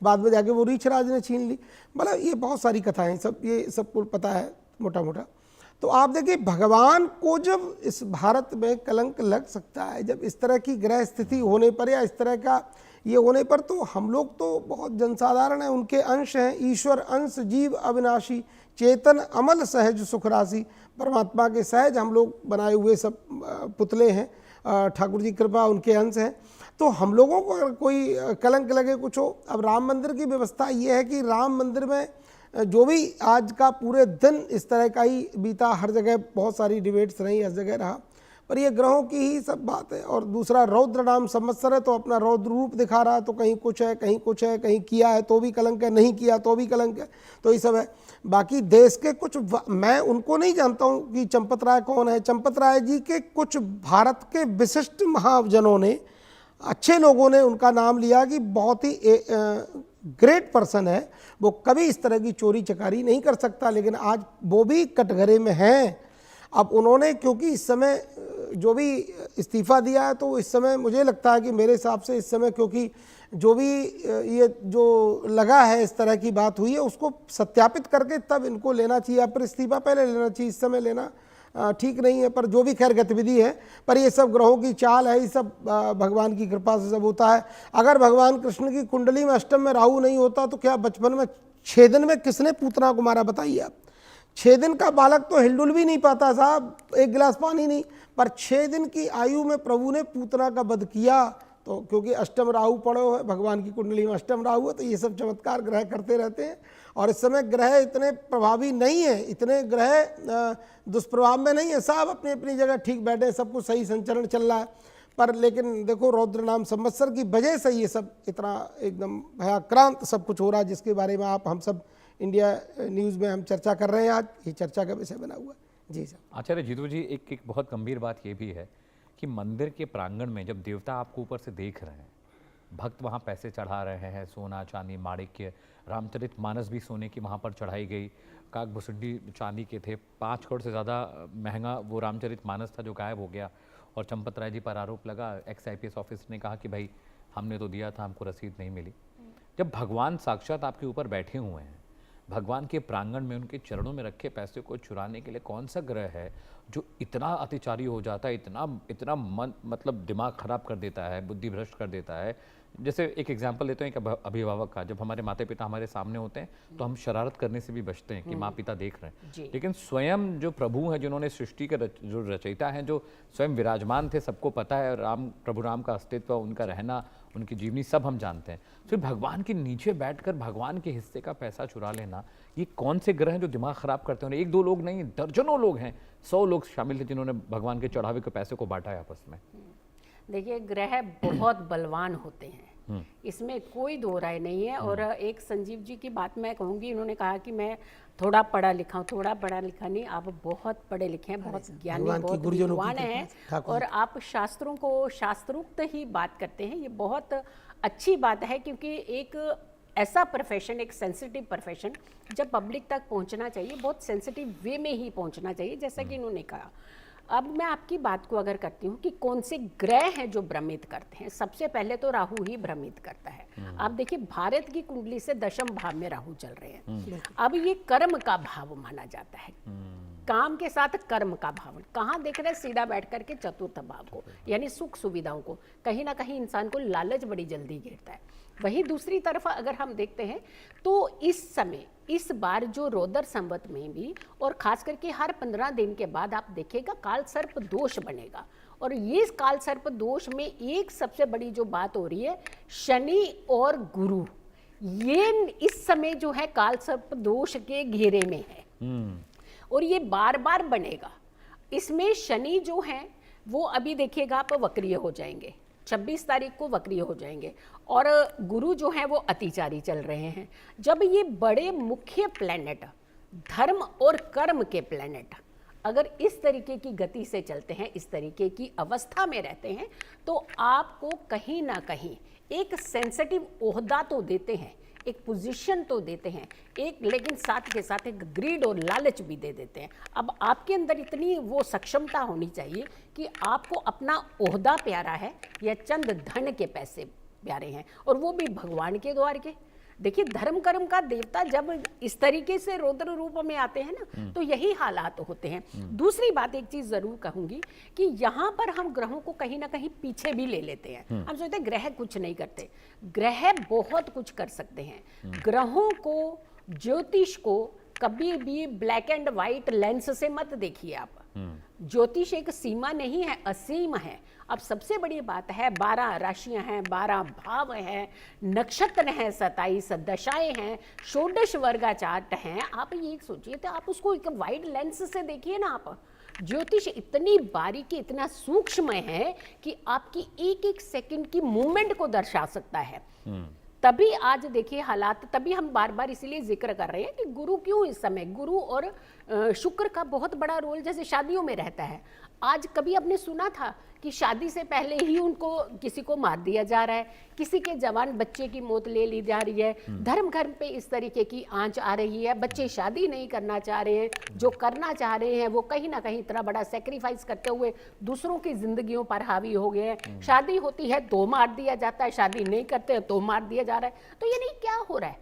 बाद में जाके वो रीछ राज ने छीन ली। मतलब ये बहुत सारी कथाएं, सब ये सबको पता है मोटा मोटा। तो आप देखिए भगवान को जब इस भारत में कलंक लग सकता है, जब इस तरह की ग्रह स्थिति होने पर या इस तरह का ये होने पर, तो हम लोग तो बहुत जनसाधारण हैं, उनके अंश हैं, ईश्वर अंश जीव अविनाशी चेतन अमल सहज सुख राशि, परमात्मा के सहज हम लोग बनाए हुए सब पुतले हैं, ठाकुर जी कृपा उनके अंश हैं। तो हम लोगों को अगर कोई कलंक लगे कुछ हो, अब राम मंदिर की व्यवस्था ये है कि राम मंदिर में जो भी आज का पूरे दिन इस तरह का ही बीता, हर जगह बहुत सारी डिबेट्स रही, हर जगह रहा, पर ये ग्रहों की ही सब बात है। और दूसरा रौद्र नाम संवत्सर है, तो अपना रौद्र रूप दिखा रहा है, तो कहीं कुछ है, कहीं कुछ है, कहीं किया है तो भी कलंक है, नहीं किया तो भी कलंक है, तो ये सब है। बाकी देश के कुछ मैं उनको नहीं जानता हूँ कि चंपत राय कौन है, चंपत राय जी के कुछ भारत के विशिष्ट महाजनों ने, अच्छे लोगों ने उनका नाम लिया कि बहुत ही ग्रेट पर्सन है, वो कभी इस तरह की चोरी चकारी नहीं कर सकता, लेकिन आज वो भी कटघरे में हैं। अब उन्होंने क्योंकि इस समय जो भी इस्तीफ़ा दिया है, तो इस समय मुझे लगता है कि मेरे हिसाब से इस समय क्योंकि जो भी ये जो लगा है इस तरह की बात हुई है, उसको सत्यापित करके तब इनको लेना चाहिए, या फिर इस्तीफ़ा पहले लेना चाहिए, इस समय लेना ठीक नहीं है। पर जो भी खैर गतिविधि है, पर ये सब ग्रहों की चाल है, ये सब भगवान की कृपा से सब होता है। अगर भगवान कृष्ण की कुंडली में अष्टम में राहु नहीं होता, तो क्या बचपन में 6 दिन में किसने पूतना को मारा, बताइए आप। 6 दिन का बालक तो हिलडुल भी नहीं पाता साहब, 1 गिलास पानी नहीं, पर 6 दिन की आयु में प्रभु ने पूतना का वध किया। तो क्योंकि अष्टम राहु पड़ो है, भगवान की कुंडली में अष्टम राहु है, तो ये सब चमत्कार ग्रह करते रहते हैं। और इस समय ग्रह इतने प्रभावी नहीं है, इतने ग्रह दुष्प्रभाव में नहीं है, सब अपनी अपनी जगह ठीक बैठे, सब कुछ सही संचरण चल रहा है। पर लेकिन देखो रौद्र नाम संवत्सर की वजह से ये सब इतना एकदम भयाक्रांत सब कुछ हो रहा है, जिसके बारे में आप हम सब इंडिया न्यूज़ में हम चर्चा कर रहे हैं। आज ये चर्चा का विषय बना हुआ है। जी सर। आचार्य जीतू जी, एक बहुत गंभीर बात ये भी है कि मंदिर के प्रांगण में जब देवता आपको ऊपर से देख रहे हैं, भक्त वहाँ पैसे चढ़ा रहे हैं, सोना चांदी माणिक्य, रामचरितमानस भी सोने की वहाँ पर चढ़ाई गई, काकभुसुंडी चांदी के थे, 5 करोड़ से ज़्यादा महंगा वो रामचरितमानस था जो गायब हो गया। और चंपत राय जी पर आरोप लगा, एक्स IPS ऑफिसर ने कहा कि भाई हमने तो दिया था, हमको रसीद नहीं मिली। जब भगवान साक्षात आपके ऊपर बैठे हुए हैं, भगवान के प्रांगण में उनके चरणों में रखे पैसे को चुराने के लिए कौन सा ग्रह है जो इतना अतिचारी हो जाता है, इतना मन मतलब दिमाग खराब कर देता है, बुद्धि भ्रष्ट कर देता है। जैसे एक एग्जांपल लेते हैं कि अभिभावक का, जब हमारे माता पिता हमारे सामने होते हैं तो हम शरारत करने से भी बचते हैं कि माँ पिता देख रहे हैं, लेकिन स्वयं जो प्रभु हैं, जिन्होंने सृष्टि के जो रचयिता हैं, जो स्वयं विराजमान थे, सबको पता है प्रभु राम का अस्तित्व, उनका रहना, उनकी जीवनी सब हम जानते हैं, फिर भगवान के नीचे बैठकर भगवान के हिस्से का पैसा चुरा लेना, ये कौन से ग्रह हैं जो दिमाग खराब करते हैं? 1-2 लोग नहीं, दर्जनों लोग हैं, 100 लोग शामिल थे जिन्होंने भगवान के चढ़ावे के पैसे को बांटा है आपस में। देखिए ग्रह बहुत बलवान होते हैं, इसमें कोई दो राय नहीं है। और एक संजीव जी की बात मैं कहूँगी, इन्होंने कहा कि मैं थोड़ा पढ़ा लिखा हूँ, थोड़ा पढ़ा लिखा नहीं, आप बहुत पढ़े लिखे हैं, बहुत ज्ञानी, बहुत विद्वान हैं, और आप शास्त्रों को शास्त्रोक्त ही बात करते हैं। ये बहुत अच्छी बात है, क्योंकि एक ऐसा प्रोफेशन, एक सेंसिटिव प्रोफेशन, जब पब्लिक तक पहुंचना चाहिए, बहुत सेंसिटिव वे में ही पहुंचना चाहिए, जैसा कि इन्होंने कहा। अब मैं आपकी बात को अगर करती हूँ कि कौन से ग्रह हैं जो भ्रमित करते हैं, सबसे पहले तो राहु ही भ्रमित करता है। आप देखिए भारत की कुंडली से 10वें भाव में राहु चल रहे हैं। अब ये कर्म का भाव माना जाता है, काम के साथ कर्म का भाव कहाँ देख रहे हैं, सीधा बैठ करके चतुर्थ भाव को, यानी सुख सुविधाओं को। कहीं ना कहीं इंसान को लालच बड़ी जल्दी घेरता है। वहीं दूसरी तरफ अगर हम देखते हैं तो इस समय, इस बार जो रौद्र संवत में भी, और खास करके हर 15 दिन के बाद आप देखिएगा काल सर्प दोष बनेगा। और ये काल सर्प दोष में एक सबसे बड़ी जो बात हो रही है, शनि और गुरु, ये इस समय जो है काल सर्प दोष के घेरे में है, और ये बार बार बनेगा। इसमें शनि जो है वो अभी देखिएगा आप वक्रीय हो जाएंगे, 26 तारीख को वक्रीय हो जाएंगे, और गुरु जो है वो अतिचारी चल रहे हैं। जब ये बड़े मुख्य प्लैनेट, धर्म और कर्म के प्लैनेट अगर इस तरीके की गति से चलते हैं, इस तरीके की अवस्था में रहते हैं, तो आपको कहीं ना कहीं एक सेंसिटिव ओहदा तो देते हैं, एक पोजीशन तो देते हैं, एक लेकिन साथ के साथ एक ग्रीड और लालच भी दे देते हैं। अब आपके अंदर इतनी वो सक्षमता होनी चाहिए कि आपको अपना ओहदा प्यारा है या चंद धन के पैसे प्यारे हैं, और वो भी भगवान के द्वार के। देखिए धर्म कर्म का देवता जब इस तरीके से रौद्र रूप में आते हैं ना, तो यही हालात होते हैं। दूसरी बात एक चीज जरूर कहूंगी कि यहाँ पर हम ग्रहों को कहीं ना कहीं पीछे भी ले लेते हैं। हम सोचते हैं ग्रह कुछ नहीं करते, ग्रह बहुत कुछ कर सकते हैं। ग्रहों को, ज्योतिष को कभी भी ब्लैक एंड व्हाइट लेंस से मत देखिए आप। ज्योतिष एक सीमा नहीं है, असीम है। अब सबसे बड़ी बात है 12 राशियां हैं, 12 भाव हैं, नक्षत्र हैं, 27 दशाएं हैं, षोडश वर्गाचार्ट हैं। आप ये सोचिए तो आप उसको एक वाइड लेंस से देखिए ना आप। ज्योतिष इतनी बारीकी, इतना सूक्ष्म है कि आपकी एक एक सेकंड की मूवमेंट को दर्शा सकता है। तभी आज देखिए हालात, तभी हम बार बार इसीलिए जिक्र कर रहे हैं कि गुरु क्यों इस समय, गुरु और शुक्र का बहुत बड़ा रोल जैसे शादियों में रहता है। आज कभी आपने सुना था कि शादी से पहले ही उनको किसी को मार दिया जा रहा है, किसी के जवान बच्चे की मौत ले ली जा रही है, धर्म घर पे इस तरीके की आंच आ रही है, बच्चे शादी नहीं करना चाह रहे हैं, जो करना चाह रहे हैं वो कहीं ना कहीं इतना बड़ा सेक्रीफाइस करते हुए दूसरों की जिंदगियों पर हावी हो गए हैं। शादी होती है तो मार दिया जाता है, शादी नहीं करते तो मार दिया जा रहा है। तो यानी क्या हो रहा है,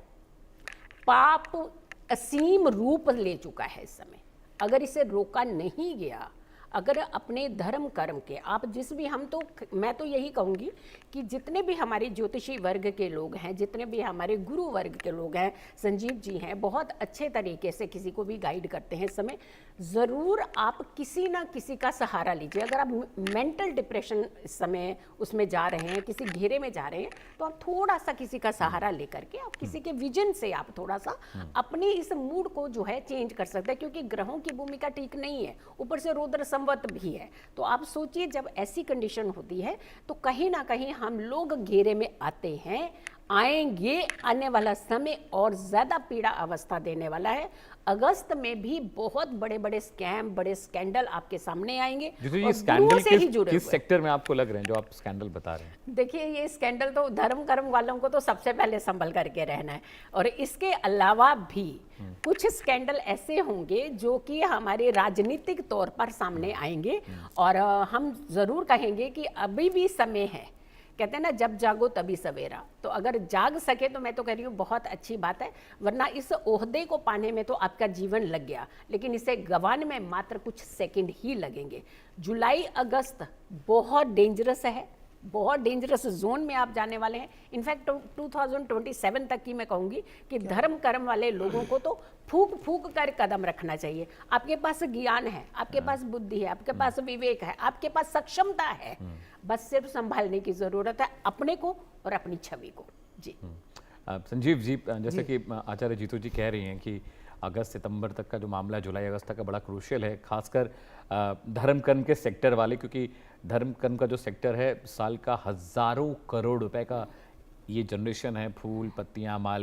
पाप असीम रूप ले चुका है इस समय। अगर इसे रोका नहीं गया, अगर अपने धर्म कर्म के आप जिस भी, हम तो, मैं तो यही कहूँगी कि जितने भी हमारे ज्योतिषी वर्ग के लोग हैं, जितने भी हमारे गुरु वर्ग के लोग हैं, संजीव जी हैं, बहुत अच्छे तरीके से किसी को भी गाइड करते हैं इस समय। ज़रूर आप किसी ना किसी का सहारा लीजिए। अगर आप मेंटल डिप्रेशन इस समय उसमें जा रहे हैं, किसी घेरे में जा रहे हैं, तो आप थोड़ा सा किसी का सहारा लेकर के, आप किसी के विजन से आप थोड़ा सा अपने इस मूड को जो है चेंज कर सकते हैं। क्योंकि ग्रहों की भूमिका ठीक नहीं है, ऊपर से रौद्र संवत भी है। तो आप सोचिए जब ऐसी कंडीशन होती है तो कहीं ना कहीं हम लोग घेरे में आते हैं, आएंगे। आने वाला समय और ज्यादा पीड़ा अवस्था देने वाला है। अगस्त में भी बहुत बड़े बड़े स्कैम, बड़े स्कैंडल आपके सामने आएंगे। ये स्कैंडल किस सेक्टर में आपको लग रहे हैं जो आप स्कैंडल बता रहे हैं? देखिए ये स्कैंडल तो धर्म कर्म वालों को तो सबसे पहले संभल करके रहना है, और इसके अलावा भी कुछ स्कैंडल ऐसे होंगे जो कि हमारे राजनीतिक तौर पर सामने आएंगे। और हम जरूर कहेंगे कि अभी भी समय है। कहते हैं ना जब जागो तभी सवेरा, तो अगर जाग सके तो मैं तो कह रही हूँ बहुत अच्छी बात है। वरना इस ओहदे को पाने में तो आपका जीवन लग गया, लेकिन इसे गंवाने में मात्र कुछ सेकंड ही लगेंगे। जुलाई अगस्त बहुत डेंजरस है, बहुत डेंजरस जोन में आप जाने वाले हैं। इनफैक्ट 2027 तक की मैं कहूँगी कि धर्म कर्म वाले लोगों को तो फूक फूक कर कदम रखना चाहिए। आपके पास ज्ञान है, आपके पास बुद्धि है, आपके पास विवेक है, आपके पास सक्षमता है, बस सिर्फ संभालने की जरूरत है अपने को और अपनी छवि को। जी संजीव जी, जैसे कि आचार्य जीतू जी कह रही हैं कि अगस्त सितंबर तक का जो मामला, जुलाई अगस्त तक का बड़ा क्रूशियल है, खासकर धर्म कर्म के सेक्टर वाले, क्योंकि धर्म कर्म का जो सेक्टर है साल का हजारों करोड़ रुपए का ये जनरेशन है, फूल पत्तियां माल